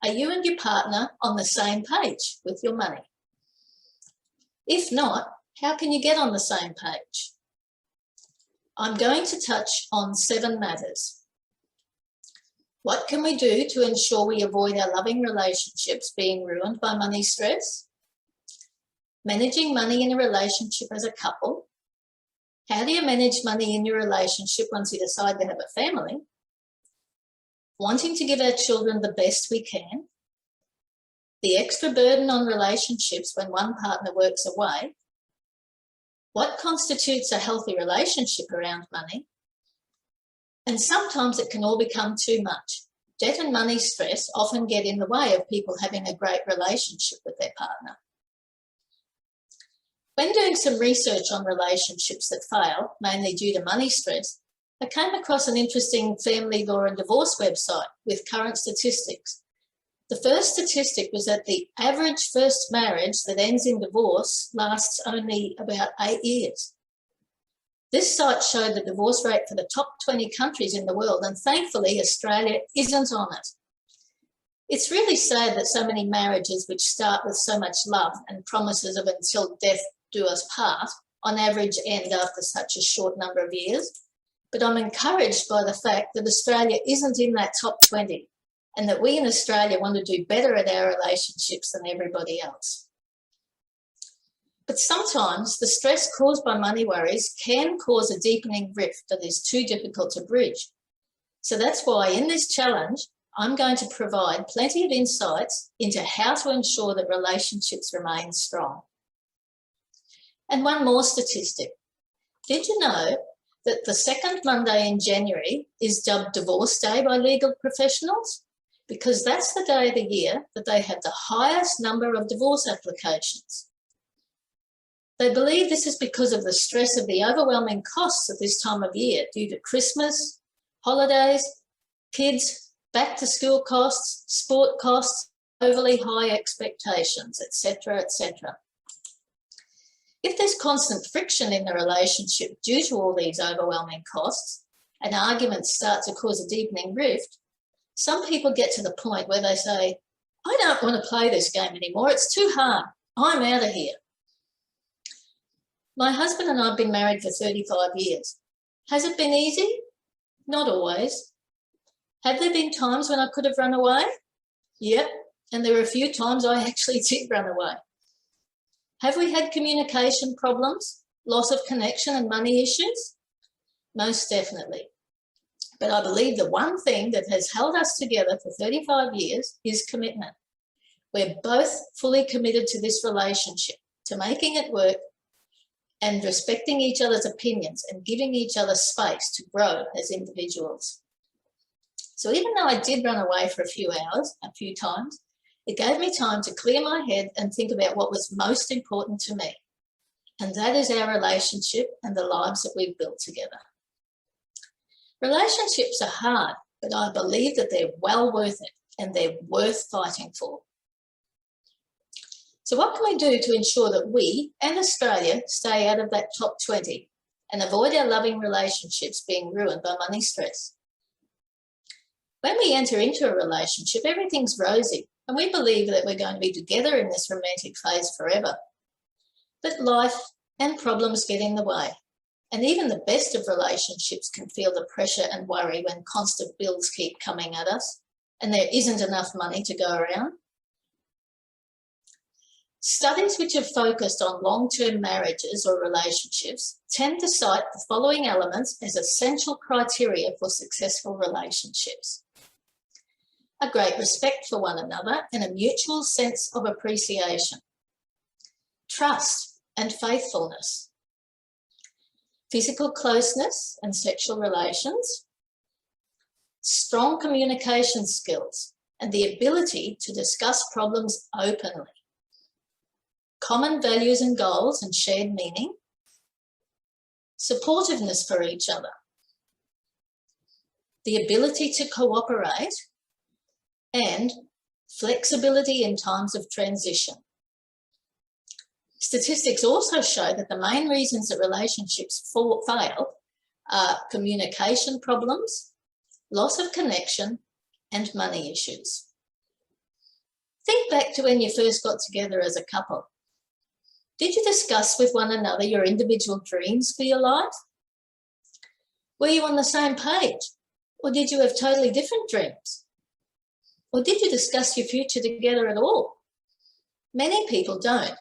Are you and your partner on the same page with your money? If not, how can you get on the same page? I'm going to touch on 7 matters. What can we do to ensure we avoid our loving relationships being ruined by money stress? Managing money in a relationship as a couple. How do you manage money in your relationship once you decide to have a family? Wanting to give our children the best we can. The extra burden on relationships when one partner works away. What constitutes a healthy relationship around money? And sometimes it can all become too much. Debt and money stress often get in the way of people having a great relationship with their partner. When doing some research on relationships that fail, mainly due to money stress, I came across an interesting family law and divorce website with current statistics. The first statistic was that the average first marriage that ends in divorce lasts only about 8 years. This site showed the divorce rate for the top 20 countries in the world, and thankfully Australia isn't on it. It's really sad that so many marriages which start with so much love and promises of until death do us part, on average end after such a short number of years. But I'm encouraged by the fact that Australia isn't in that top 20 and that we in Australia want to do better at our relationships than everybody else. But sometimes the stress caused by money worries can cause a deepening rift that is too difficult to bridge. So that's why in this challenge, I'm going to provide plenty of insights into how to ensure that relationships remain strong. And one more statistic. Did you know that the second Monday in January is dubbed Divorce Day by legal professionals? Because that's the day of the year that they have the highest number of divorce applications. They believe this is because of the stress of the overwhelming costs at this time of year due to Christmas, holidays, kids, back to school costs, sport costs, overly high expectations, etc., etc. If there's constant friction in the relationship due to all these overwhelming costs and arguments start to cause a deepening rift, some people get to the point where they say, I don't want to play this game anymore, it's too hard, I'm out of here. My husband and I have been married for 35 years. Has it been easy? Not always. Have there been times when I could have run away? Yep, and there were a few times I actually did run away. Have we had communication problems, loss of connection and money issues? Most definitely. But I believe the one thing that has held us together for 35 years is commitment. We're both fully committed to this relationship, to making it work and respecting each other's opinions and giving each other space to grow as individuals. So even though I did run away for a few hours, a few times, it gave me time to clear my head and think about what was most important to me. And that is our relationship and the lives that we've built together. Relationships are hard, but I believe that they're well worth it and they're worth fighting for. So what can we do to ensure that we and Australia stay out of that top 20 and avoid our loving relationships being ruined by money stress? When we enter into a relationship, everything's rosy and we believe that we're going to be together in this romantic phase forever. But life and problems get in the way. And even the best of relationships can feel the pressure and worry when constant bills keep coming at us and there isn't enough money to go around. Studies which have focused on long-term marriages or relationships tend to cite the following elements as essential criteria for successful relationships: a great respect for one another and a mutual sense of appreciation, trust and faithfulness, physical closeness and sexual relations, strong communication skills and the ability to discuss problems openly, common values and goals and shared meaning, supportiveness for each other, the ability to cooperate, and flexibility in times of transition. Statistics also show that the main reasons that relationships fail are communication problems, loss of connection, and money issues. Think back to when you first got together as a couple. Did you discuss with one another your individual dreams for your life? Were you on the same page? Or did you have totally different dreams? Or did you discuss your future together at all? Many people don't,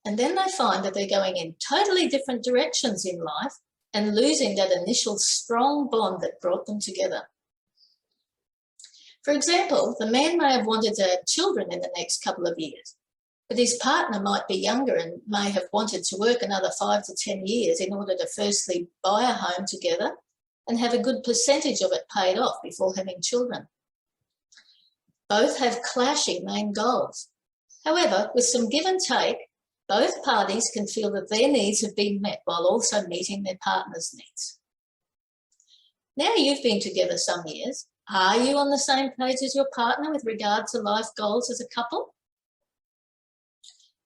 and then they find that they're going in totally different directions in life and losing that initial strong bond that brought them together. For example, the man may have wanted to have children in the next couple of years, but his partner might be younger and may have wanted to work another 5 to 10 years in order to firstly buy a home together and have a good percentage of it paid off before having children. Both have clashing main goals. However, with some give and take, both parties can feel that their needs have been met while also meeting their partner's needs. Now you've been together some years. Are you on the same page as your partner with regard to life goals as a couple?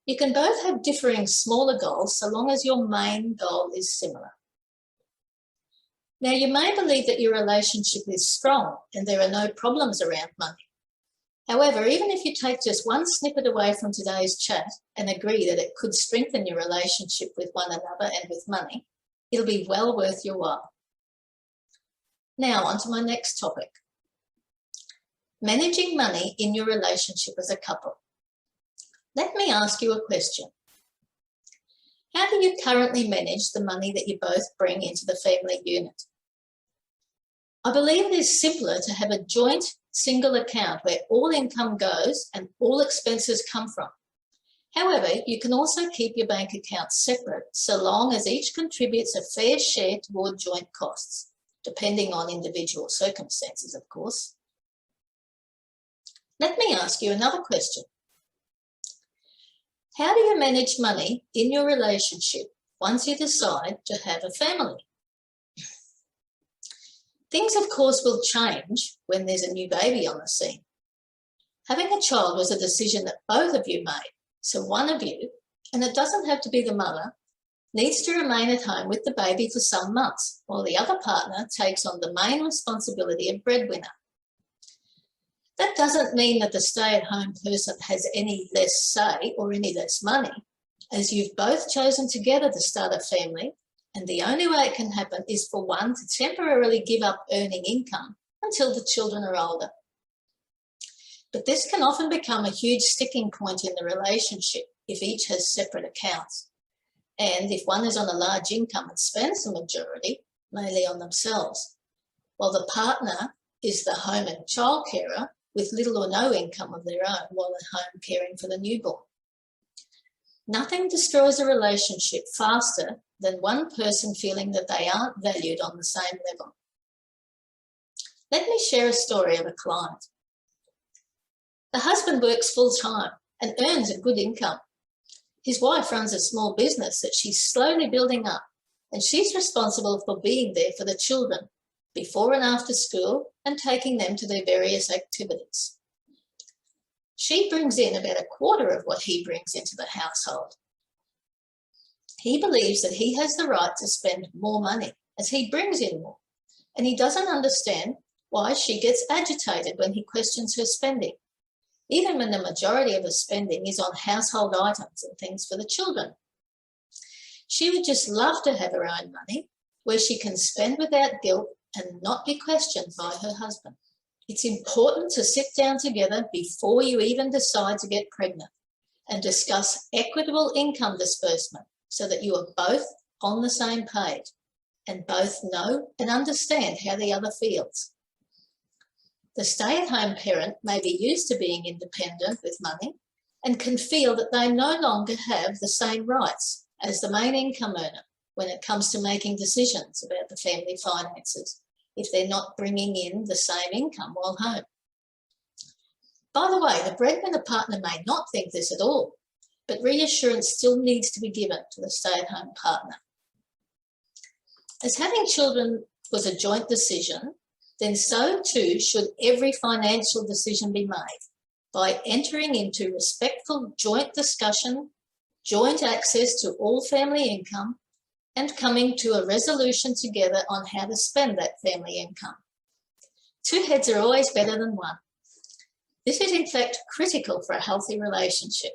You can both have differing smaller goals so long as your main goal is similar. Now, you may believe that your relationship is strong and there are no problems around money. However, even if you take just one snippet away from today's chat and agree that it could strengthen your relationship with one another and with money, it'll be well worth your while. Now, on to my next topic. Managing money in your relationship as a couple. Let me ask you a question. How do you currently manage the money that you both bring into the family unit? I believe it is simpler to have a joint single account where all income goes and all expenses come from. However, you can also keep your bank accounts separate so long as each contributes a fair share toward joint costs, depending on individual circumstances, of course. Let me ask you another question. How do you manage money in your relationship once you decide to have a family? Things, of course, will change when there's a new baby on the scene. Having a child was a decision that both of you made, so one of you, and it doesn't have to be the mother, needs to remain at home with the baby for some months, while the other partner takes on the main responsibility of breadwinner. That doesn't mean that the stay-at-home person has any less say or any less money, as you've both chosen together to start a family, and the only way it can happen is for one to temporarily give up earning income until the children are older. But this can often become a huge sticking point in the relationship if each has separate accounts, and if one is on a large income and spends the majority, mainly on themselves, while the partner is the home and child carer with little or no income of their own while at home caring for the newborn. Nothing destroys a relationship faster than one person feeling that they aren't valued on the same level. Let me share a story of a client. The husband works full-time and earns a good income. His wife runs a small business that she's slowly building up, and she's responsible for being there for the children before and after school and taking them to their various activities. She brings in about a quarter of what he brings into the household. He believes that he has the right to spend more money as he brings in more, and he doesn't understand why she gets agitated when he questions her spending, even when the majority of her spending is on household items and things for the children. She would just love to have her own money where she can spend without guilt and not be questioned by her husband. It's important to sit down together before you even decide to get pregnant and discuss equitable income disbursement so that you are both on the same page and both know and understand how the other feels. The stay-at-home parent may be used to being independent with money and can feel that they no longer have the same rights as the main income earner when it comes to making decisions about the family finances if they're not bringing in the same income while home. By the way, the breadwinner partner may not think this at all, but reassurance still needs to be given to the stay-at-home partner. As having children was a joint decision, then so too should every financial decision be made by entering into respectful joint discussion, joint access to all family income, and coming to a resolution together on how to spend that family income. Two heads are always better than one. This is in fact critical for a healthy relationship.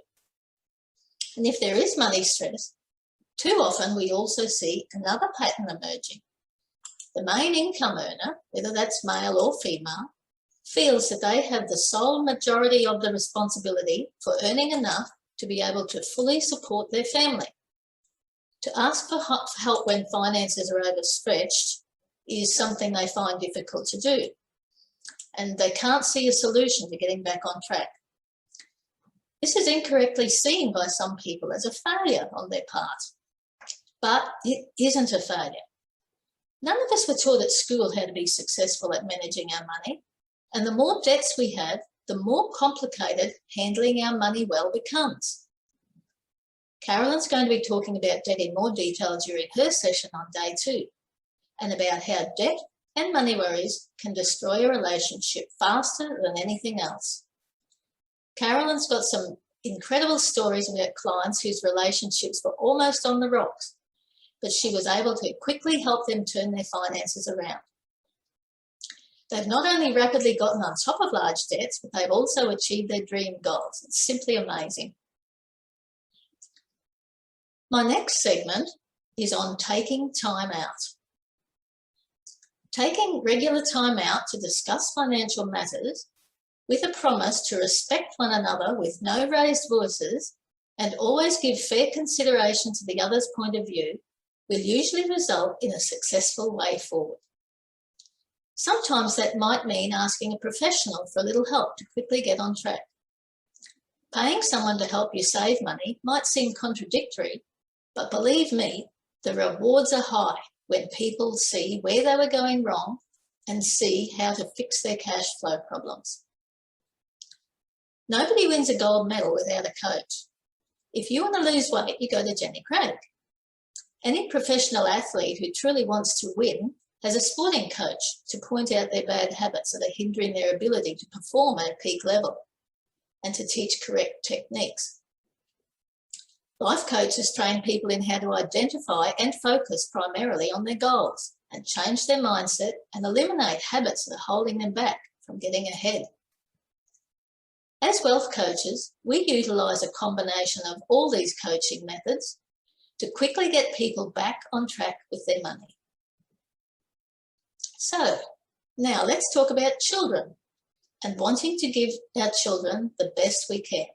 And if there is money stress, too often we also see another pattern emerging. The main income earner, whether that's male or female, feels that they have the sole majority of the responsibility for earning enough to be able to fully support their family. To ask for help when finances are overstretched is something they find difficult to do, and they can't see a solution to getting back on track. This is incorrectly seen by some people as a failure on their part, but it isn't a failure. None of us were taught at school how to be successful at managing our money, and the more debts we have, the more complicated handling our money well becomes. Carolyn's going to be talking about debt in more detail during her session on day 2, and about how debt and money worries can destroy a relationship faster than anything else. Carolyn's got some incredible stories about clients whose relationships were almost on the rocks, but she was able to quickly help them turn their finances around. They've not only rapidly gotten on top of large debts, but they've also achieved their dream goals. It's simply amazing. My next segment is on taking time out. Taking regular time out to discuss financial matters with a promise to respect one another with no raised voices and always give fair consideration to the other's point of view will usually result in a successful way forward. Sometimes that might mean asking a professional for a little help to quickly get on track. Paying someone to help you save money might seem contradictory, but believe me, the rewards are high when people see where they were going wrong and see how to fix their cash flow problems. Nobody wins a gold medal without a coach. If you want to lose weight, you go to Jenny Craig. Any professional athlete who truly wants to win has a sporting coach to point out their bad habits that are hindering their ability to perform at a peak level and to teach correct techniques. Life coaches train people in how to identify and focus primarily on their goals and change their mindset and eliminate habits that are holding them back from getting ahead. As wealth coaches, we utilise a combination of all these coaching methods to quickly get people back on track with their money. So, now let's talk about children and wanting to give our children the best we can.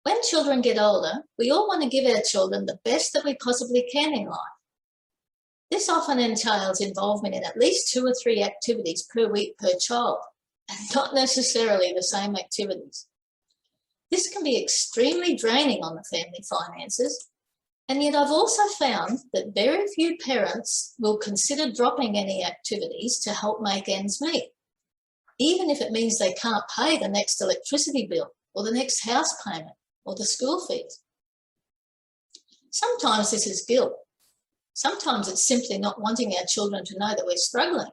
When children get older, we all want to give our children the best that we possibly can in life. This often entails involvement in at least 2 or 3 activities per week per child, and not necessarily the same activities. This can be extremely draining on the family finances, and yet I've also found that very few parents will consider dropping any activities to help make ends meet, even if it means they can't pay the next electricity bill or the next house payment or the school fees. Sometimes this is guilt. Sometimes it's simply not wanting our children to know that we're struggling.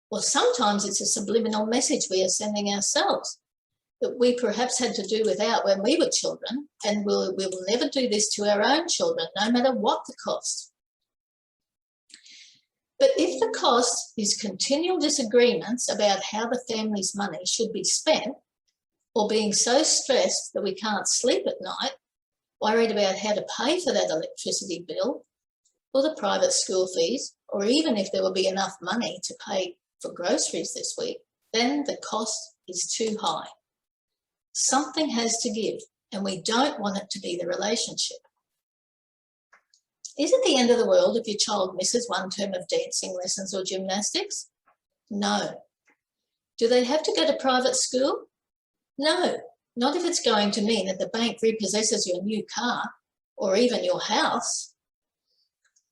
Or sometimes it's a subliminal message we are sending ourselves that we perhaps had to do without when we were children, and we will never do this to our own children, no matter what the cost. But if the cost is continual disagreements about how the family's money should be spent, or being so stressed that we can't sleep at night, worried about how to pay for that electricity bill, or the private school fees, or even if there will be enough money to pay for groceries this week, then the cost is too high. Something has to give, and we don't want it to be the relationship. Is it the end of the world if your child misses 1 term of dancing lessons or gymnastics? No. Do they have to go to private school? No, not if it's going to mean that the bank repossesses your new car or even your house.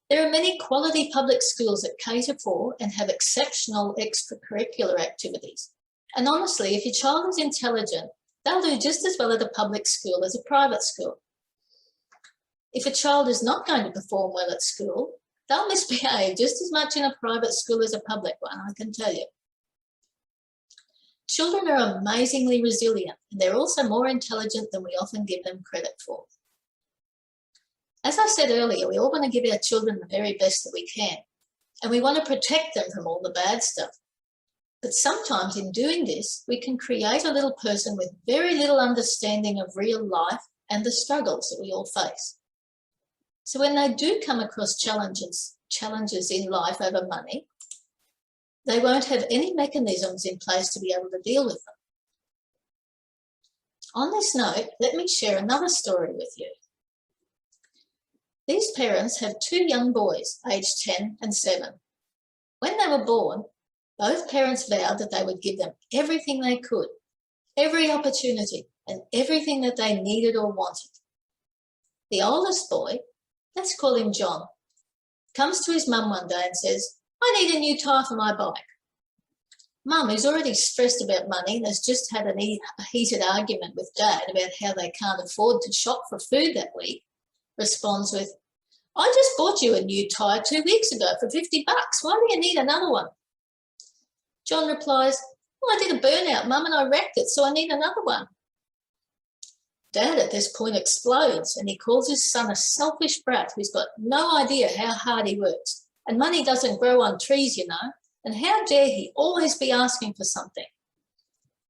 There are many quality public schools that cater for and have exceptional extracurricular activities. And honestly, if your child is intelligent, they'll do just as well at a public school as a private school. If a child is not going to perform well at school, they'll misbehave just as much in a private school as a public one, I can tell you. Children are amazingly resilient, and they're also more intelligent than we often give them credit for. As I said earlier, we all want to give our children the very best that we can, and we want to protect them from all the bad stuff. But sometimes in doing this, we can create a little person with very little understanding of real life and the struggles that we all face. So when they do come across challenges in life over money, they won't have any mechanisms in place to be able to deal with them. On this note, let me share another story with you. These parents have two young boys, aged 10 and 7. When they were born, both parents vowed that they would give them everything they could, every opportunity, and everything that they needed or wanted. The oldest boy, let's call him John, comes to his mum one day and says, "I need a new tyre for my bike." Mum, who's already stressed about money and has just had a heated argument with Dad about how they can't afford to shop for food that week, responds with, "I just bought you a new tyre 2 weeks ago for $50. Why do you need another one?" John replies, "Well, I did a burnout, Mum, and I wrecked it, so I need another one." Dad at this point explodes and he calls his son a selfish brat who's got no idea how hard he works. And money doesn't grow on trees, you know. And how dare he always be asking for something?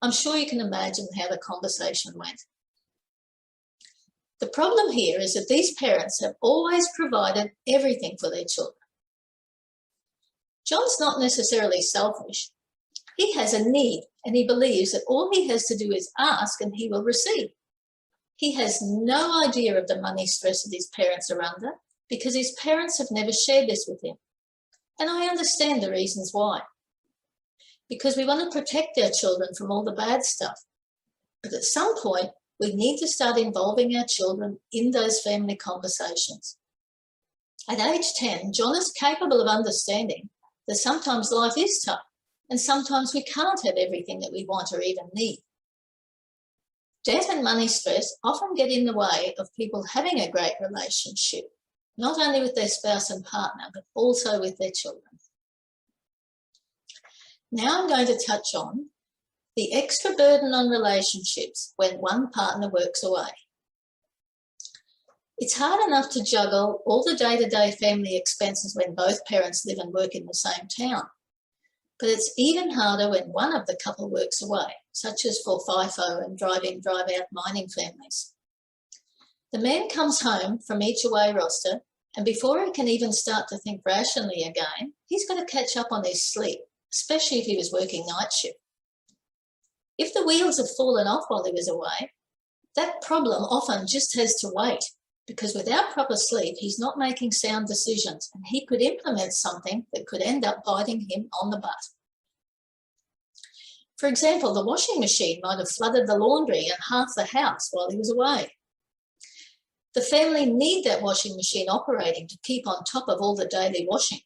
I'm sure you can imagine how the conversation went. The problem here is that these parents have always provided everything for their children. John's not necessarily selfish. He has a need and he believes that all he has to do is ask and he will receive. He has no idea of the money stress that his parents are under because his parents have never shared this with him. And I understand the reasons why. Because we want to protect our children from all the bad stuff. But at some point, we need to start involving our children in those family conversations. At age 10, John is capable of understanding that sometimes life is tough and sometimes we can't have everything that we want or even need. Debt and money stress often get in the way of people having a great relationship, not only with their spouse and partner, but also with their children. Now I'm going to touch on the extra burden on relationships when one partner works away. It's hard enough to juggle all the day-to-day family expenses when both parents live and work in the same town. But it's even harder when one of the couple works away, such as for FIFO and drive-in, drive-out mining families. The man comes home from each away roster, and before he can even start to think rationally again, he's got to catch up on his sleep, especially if he was working night shift. If the wheels have fallen off while he was away, that problem often just has to wait, because without proper sleep, he's not making sound decisions and he could implement something that could end up biting him on the butt. For example, the washing machine might have flooded the laundry and half the house while he was away. The family need that washing machine operating to keep on top of all the daily washing.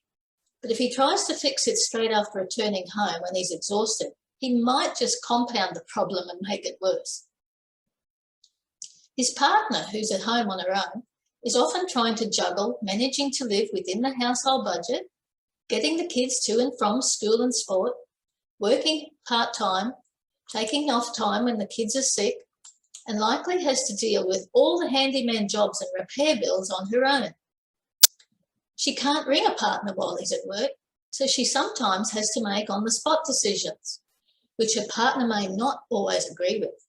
But if he tries to fix it straight after returning home when he's exhausted, he might just compound the problem and make it worse. His partner, who's at home on her own, is often trying to juggle managing to live within the household budget, getting the kids to and from school and sport, working part-time, taking off time when the kids are sick, and likely has to deal with all the handyman jobs and repair bills on her own. She can't ring a partner while he's at work, so she sometimes has to make on-the-spot decisions, which her partner may not always agree with.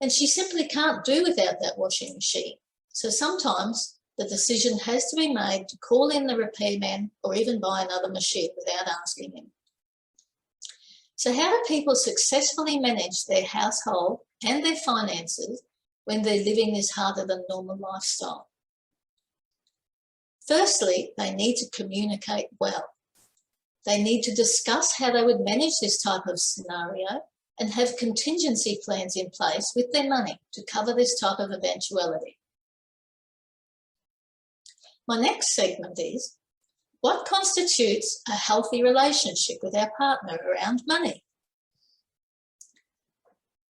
And she simply can't do without that washing machine. So sometimes the decision has to be made to call in the repairman or even buy another machine without asking him. So how do people successfully manage their household and their finances when they're living this harder than normal lifestyle? Firstly, they need to communicate well. They need to discuss how they would manage this type of scenario and have contingency plans in place with their money to cover this type of eventuality. My next segment is, what constitutes a healthy relationship with our partner around money?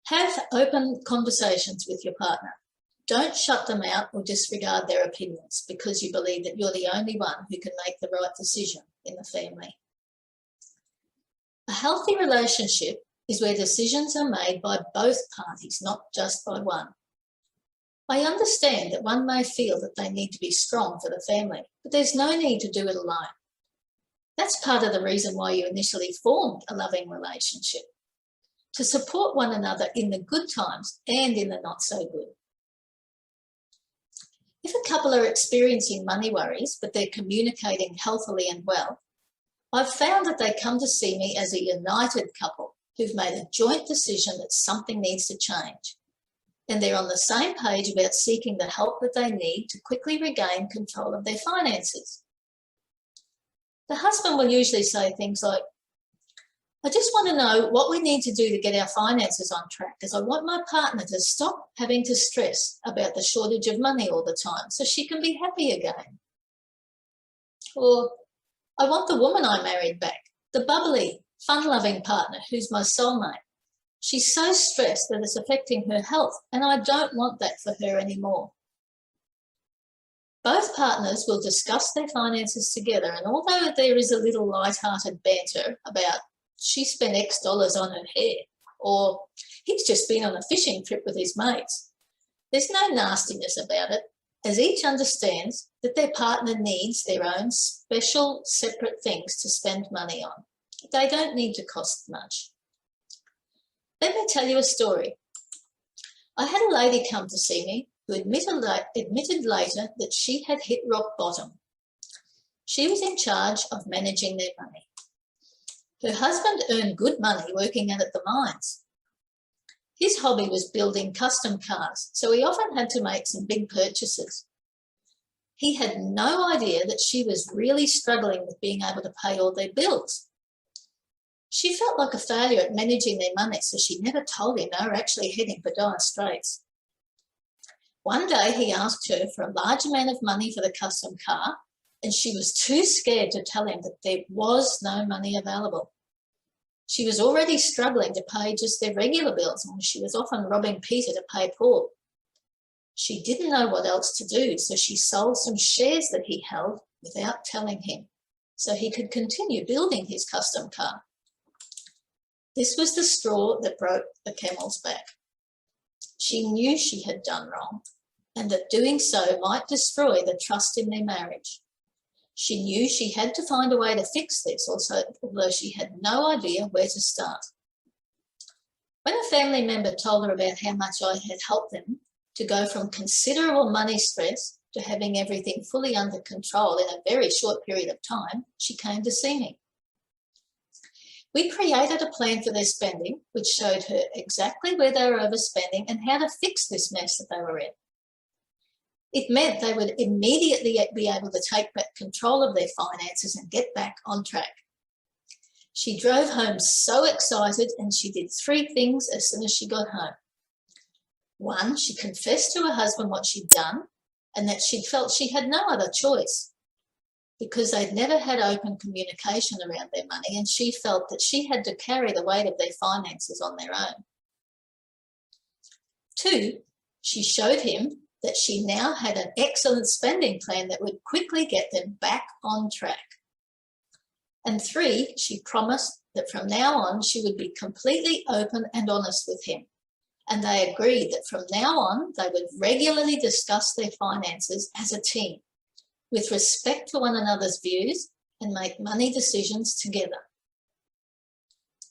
Have open conversations with your partner. Don't shut them out or disregard their opinions because you believe that you're the only one who can make the right decision in the family. A healthy relationship is where decisions are made by both parties, not just by one. I understand that one may feel that they need to be strong for the family, but there's no need to do it alone. That's part of the reason why you initially formed a loving relationship, to support one another in the good times and in the not so good. If a couple are experiencing money worries, but they're communicating healthily and well, I've found that they come to see me as a united couple who've made a joint decision that something needs to change. And they're on the same page about seeking the help that they need to quickly regain control of their finances. The husband will usually say things like, I just want to know what we need to do to get our finances on track, as I want my partner to stop having to stress about the shortage of money all the time so she can be happy again. Or, I want the woman I married back, the bubbly, fun-loving partner who's my soulmate. She's so stressed that it's affecting her health, and I don't want that for her anymore. Both partners will discuss their finances together, and although there is a little light-hearted banter about she spent X dollars on her hair, or he's just been on a fishing trip with his mates, there's no nastiness about it, as each understands that their partner needs their own special, separate things to spend money on. They don't need to cost much. Let me tell you a story. I had a lady come to see me who admitted later that she had hit rock bottom. She was in charge of managing their money. Her husband earned good money working out at the mines. His hobby was building custom cars, so he often had to make some big purchases. He had no idea that she was really struggling with being able to pay all their bills. She felt like a failure at managing their money, so she never told him they were actually heading for dire straits. One day he asked her for a large amount of money for the custom car, and she was too scared to tell him that there was no money available. She was already struggling to pay just their regular bills, and she was often robbing Peter to pay Paul. She didn't know what else to do, so she sold some shares that he held without telling him, so he could continue building his custom car. This was the straw that broke the camel's back. She knew she had done wrong, and that doing so might destroy the trust in their marriage. She knew she had to find a way to fix this, although she had no idea where to start. When a family member told her about how much I had helped them to go from considerable money stress to having everything fully under control in a very short period of time, she came to see me. We created a plan for their spending, which showed her exactly where they were overspending and how to fix this mess that they were in. It meant they would immediately be able to take back control of their finances and get back on track. She drove home so excited, and she did 3 things as soon as she got home. 1, she confessed to her husband what she'd done and that she'd felt she had no other choice because they'd never had open communication around their money, and she felt that she had to carry the weight of their finances on their own. 2, she showed him that she now had an excellent spending plan that would quickly get them back on track. And 3, she promised that from now on she would be completely open and honest with him. And they agreed that from now on they would regularly discuss their finances as a team, with respect for one another's views, and make money decisions together.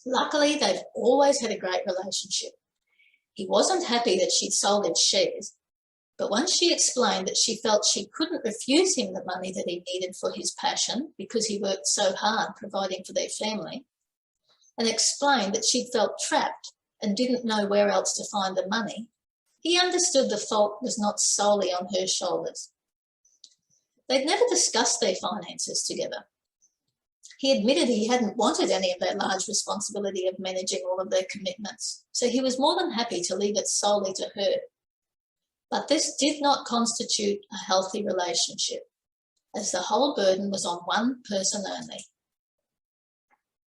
Luckily, they've always had a great relationship. He wasn't happy that she'd sold his shares, but once she explained that she felt she couldn't refuse him the money that he needed for his passion because he worked so hard providing for their family, and explained that she'd felt trapped and didn't know where else to find the money, he understood the fault was not solely on her shoulders. They'd never discussed their finances together. He admitted he hadn't wanted any of that large responsibility of managing all of their commitments, so he was more than happy to leave it solely to her. But this did not constitute a healthy relationship, as the whole burden was on one person only.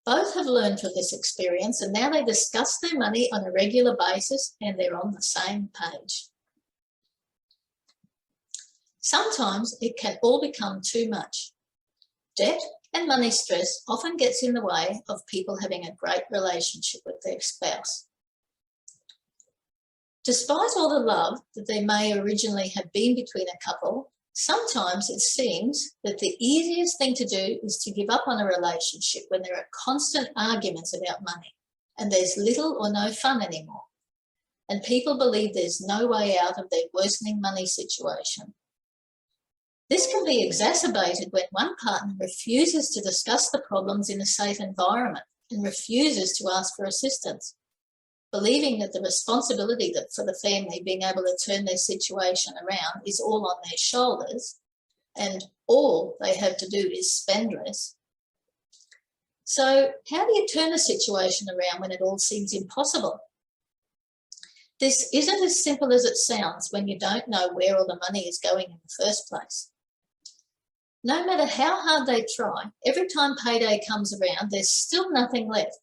Both have learned from this experience, and now they discuss their money on a regular basis, and they're on the same page. Sometimes it can all become too much. Debt and money stress often gets in the way of people having a great relationship with their spouse. Despite all the love that there may originally have been between a couple, Sometimes it seems that the easiest thing to do is to give up on a relationship when there are constant arguments about money and there's little or no fun anymore, and people believe there's no way out of their worsening money situation. This can be exacerbated when one partner refuses to discuss the problems in a safe environment and refuses to ask for assistance, believing that the responsibility for the family being able to turn their situation around is all on their shoulders, and all they have to do is spend less. So how do you turn a situation around when it all seems impossible? This isn't as simple as it sounds when you don't know where all the money is going in the first place. No matter how hard they try, every time payday comes around, there's still nothing left.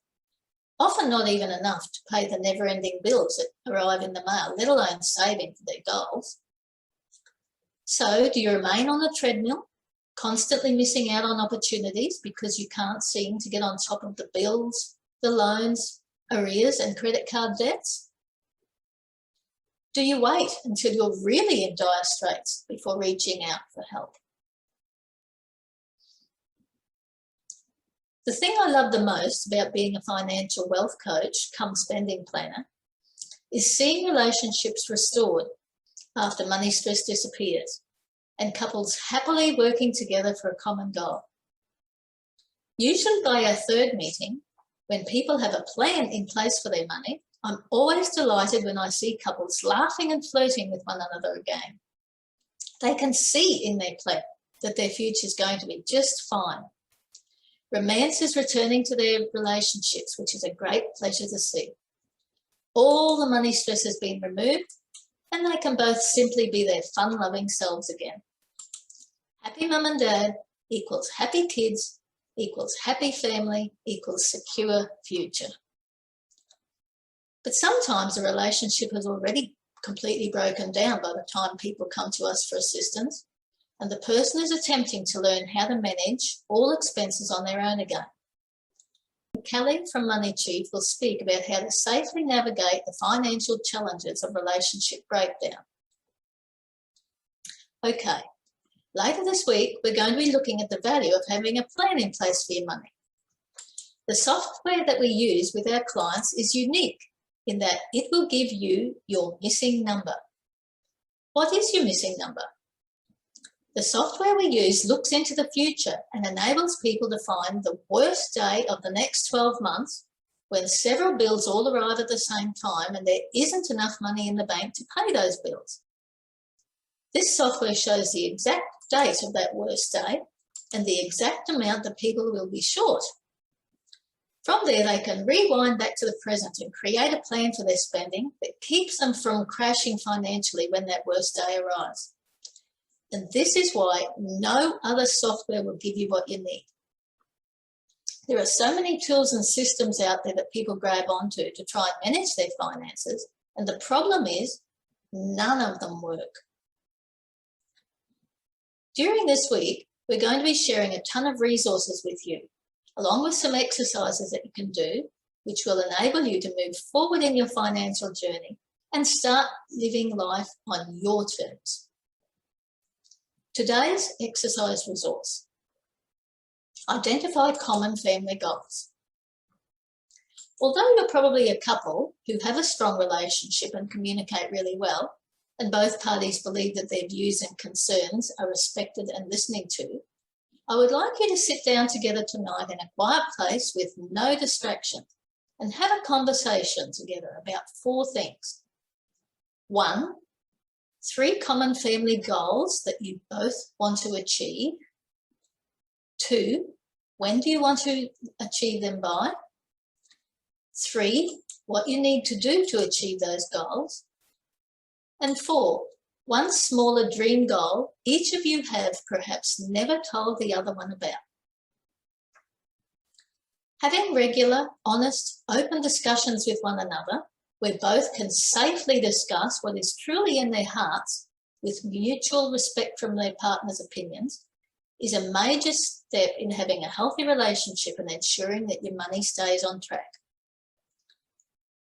Often not even enough to pay the never-ending bills that arrive in the mail, let alone saving for their goals. So do you remain on the treadmill, constantly missing out on opportunities because you can't seem to get on top of the bills, the loans, arrears and credit card debts? Do you wait until you're really in dire straits before reaching out for help? The thing I love the most about being a financial wealth coach come spending planner is seeing relationships restored after money stress disappears and couples happily working together for a common goal. Usually by our third meeting, when people have a plan in place for their money, I'm always delighted when I see couples laughing and flirting with one another again. They can see in their plan that their future is going to be just fine. Romance is returning to their relationships, which is a great pleasure to see. All the money stress has been removed and they can both simply be their fun-loving selves again. Happy mum and dad equals happy kids equals happy family equals secure future. But sometimes a relationship has already completely broken down by the time people come to us for assistance, and the person is attempting to learn how to manage all expenses on their own again. Kelly from Money Chief will speak about how to safely navigate the financial challenges of relationship breakdown. Okay, later this week, we're going to be looking at the value of having a plan in place for your money. The software that we use with our clients is unique in that it will give you your missing number. What is your missing number? The software we use looks into the future and enables people to find the worst day of the next 12 months when several bills all arrive at the same time and there isn't enough money in the bank to pay those bills. This software shows the exact date of that worst day and the exact amount that people will be short. From there, they can rewind back to the present and create a plan for their spending that keeps them from crashing financially when that worst day arrives. And this is why no other software will give you what you need. There are so many tools and systems out there that people grab onto to try and manage their finances, and the problem is none of them work. During this week, we're going to be sharing a ton of resources with you, along with some exercises that you can do, which will enable you to move forward in your financial journey and start living life on your terms. Today's exercise resource. Identify common family goals. Although you're probably a couple who have a strong relationship and communicate really well, and both parties believe that their views and concerns are respected and listened to, I would like you to sit down together tonight in a quiet place with no distraction and have a conversation together about 4 things. 1, 3 common family goals that you both want to achieve. 2, when do you want to achieve them by? 3, what you need to do to achieve those goals. And 4, one smaller dream goal each of you have perhaps never told the other one about. Having regular, honest, open discussions with one another where both can safely discuss what is truly in their hearts with mutual respect from their partner's opinions is a major step in having a healthy relationship and ensuring that your money stays on track.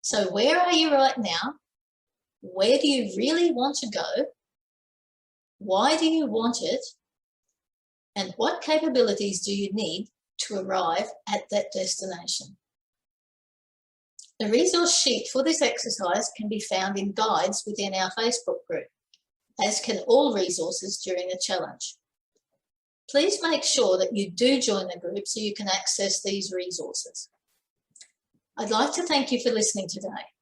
So where are you right now? Where do you really want to go? Why do you want it? And what capabilities do you need to arrive at that destination? The resource sheet for this exercise can be found in guides within our Facebook group, as can all resources during the challenge. Please make sure that you do join the group so you can access these resources. I'd like to thank you for listening today.